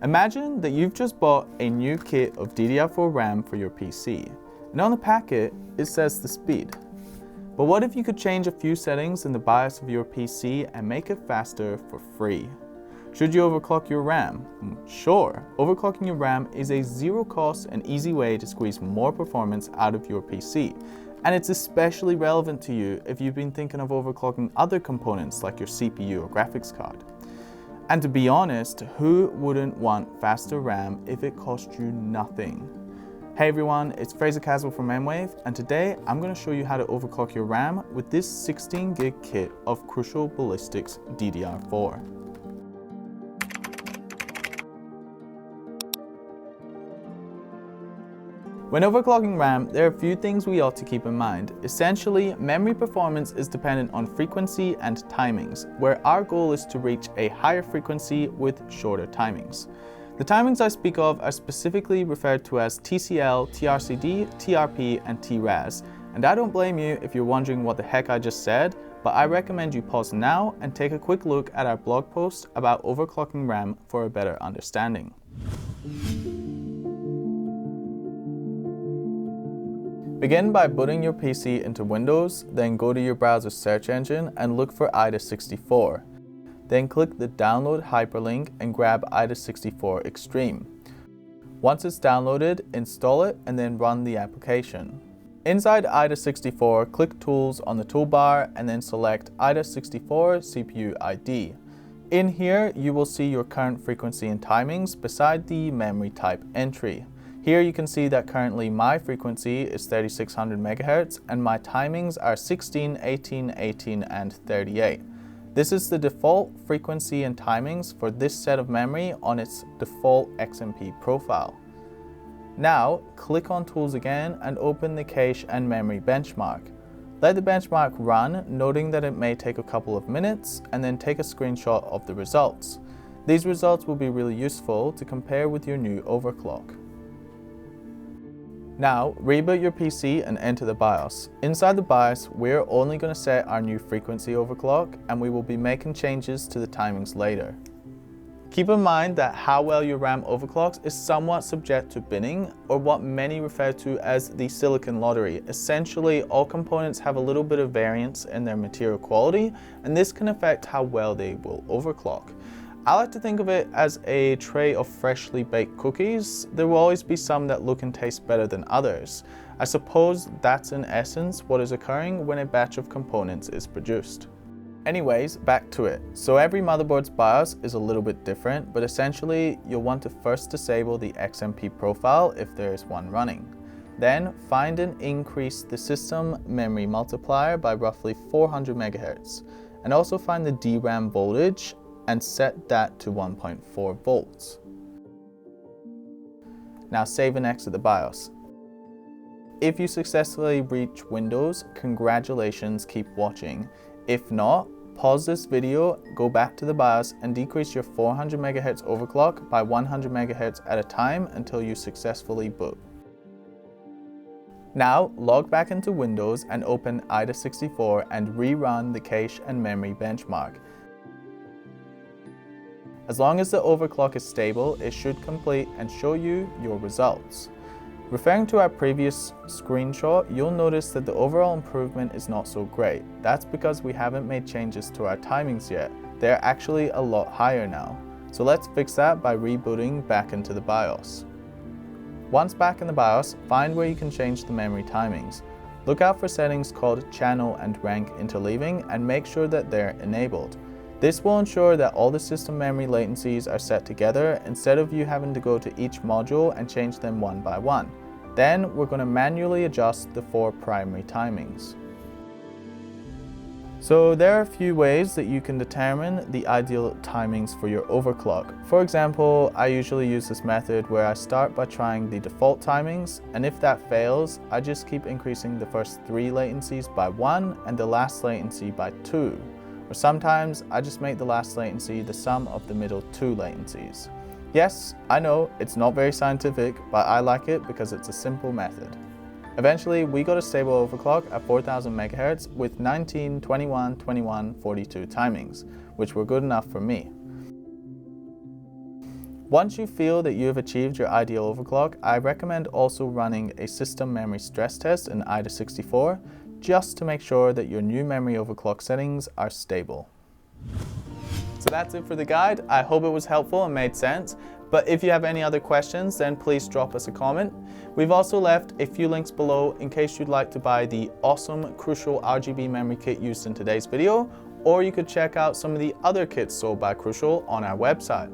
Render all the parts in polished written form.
Imagine that you've just bought a new kit of DDR4 RAM for your PC, and on the packet it says the speed. But what if you could change a few settings in the BIOS of your PC and make it faster for free? Should you overclock your RAM? Sure, overclocking your RAM is a zero cost and easy way to squeeze more performance out of your PC. And it's especially relevant to you if you've been thinking of overclocking other components like your CPU or graphics card. And to be honest, who wouldn't want faster RAM if it cost you nothing? Hey everyone, it's Frazer Caswell from Mwave, and today I'm going to show you how to overclock your RAM with this 16 gig kit of Crucial Ballistix DDR4. When overclocking RAM, there are a few things we ought to keep in mind. Essentially, memory performance is dependent on frequency and timings, where our goal is to reach a higher frequency with shorter timings. The timings I speak of are specifically referred to as TCL, TRCD, TRP, and TRAS, and I don't blame you if you're wondering what the heck I just said, but I recommend you pause now and take a quick look at our blog post about overclocking RAM for a better understanding. Begin by booting your PC into Windows, then go to your browser search engine and look for AIDA64. Then click the download hyperlink and grab AIDA64 Extreme. Once it's downloaded, install it and then run the application. Inside AIDA64, click Tools on the toolbar and then select AIDA64 CPU ID. In here, you will see your current frequency and timings beside the memory type entry. Here you can see that currently my frequency is 3600 MHz and my timings are 16, 18, 18, and 38. This is the default frequency and timings for this set of memory on its default XMP profile. Now, click on Tools again and open the cache and memory benchmark. Let the benchmark run, noting that it may take a couple of minutes, and then take a screenshot of the results. These results will be really useful to compare with your new overclock. Now, reboot your PC and enter the BIOS. Inside the BIOS, we're only going to set our new frequency overclock, and we will be making changes to the timings later. Keep in mind that how well your RAM overclocks is somewhat subject to binning, or what many refer to as the silicon lottery. Essentially, all components have a little bit of variance in their material quality, and this can affect how well they will overclock. I like to think of it as a tray of freshly baked cookies. There will always be some that look and taste better than others. I suppose that's in essence what is occurring when a batch of components is produced. Anyways, back to it. So every motherboard's BIOS is a little bit different, but essentially you'll want to first disable the XMP profile if there is one running. Then find and increase the system memory multiplier by roughly 400 MHz. And also find the DRAM voltage and set that to 1.4 volts. Now save and exit the BIOS. If you successfully reach Windows, congratulations, keep watching. If not, pause this video, go back to the BIOS and decrease your 400 MHz overclock by 100 MHz at a time until you successfully boot. Now log back into Windows and open AIDA64 and rerun the cache and memory benchmark. As long as the overclock is stable, it should complete and show you your results. Referring to our previous screenshot, you'll notice that the overall improvement is not so great. That's because we haven't made changes to our timings yet. They're actually a lot higher now. So let's fix that by rebooting back into the BIOS. Once back in the BIOS, find where you can change the memory timings. Look out for settings called channel and rank interleaving and make sure that they're enabled. This will ensure that all the system memory latencies are set together instead of you having to go to each module and change them one by one. Then we're going to manually adjust the 4 primary timings. So there are a few ways that you can determine the ideal timings for your overclock. For example, I usually use this method where I start by trying the default timings, and if that fails, I just keep increasing the first 3 latencies by 1 and the last latency by 2. Or sometimes I just make the last latency the sum of the middle 2 latencies. Yes, I know it's not very scientific, but I like it because it's a simple method. Eventually, we got a stable overclock at 4000 MHz with 19, 21, 21, 42 timings, which were good enough for me. Once you feel that you have achieved your ideal overclock, I recommend also running a system memory stress test in AIDA64 just to make sure that your new memory overclock settings are stable. So that's it for the guide. I hope it was helpful and made sense. But if you have any other questions, then please drop us a comment. We've also left a few links below in case you'd like to buy the awesome Crucial RGB memory kit used in today's video, or you could check out some of the other kits sold by Crucial on our website.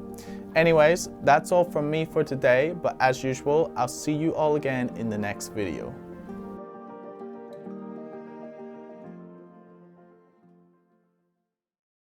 Anyways, that's all from me for today, but as usual, I'll see you all again in the next video.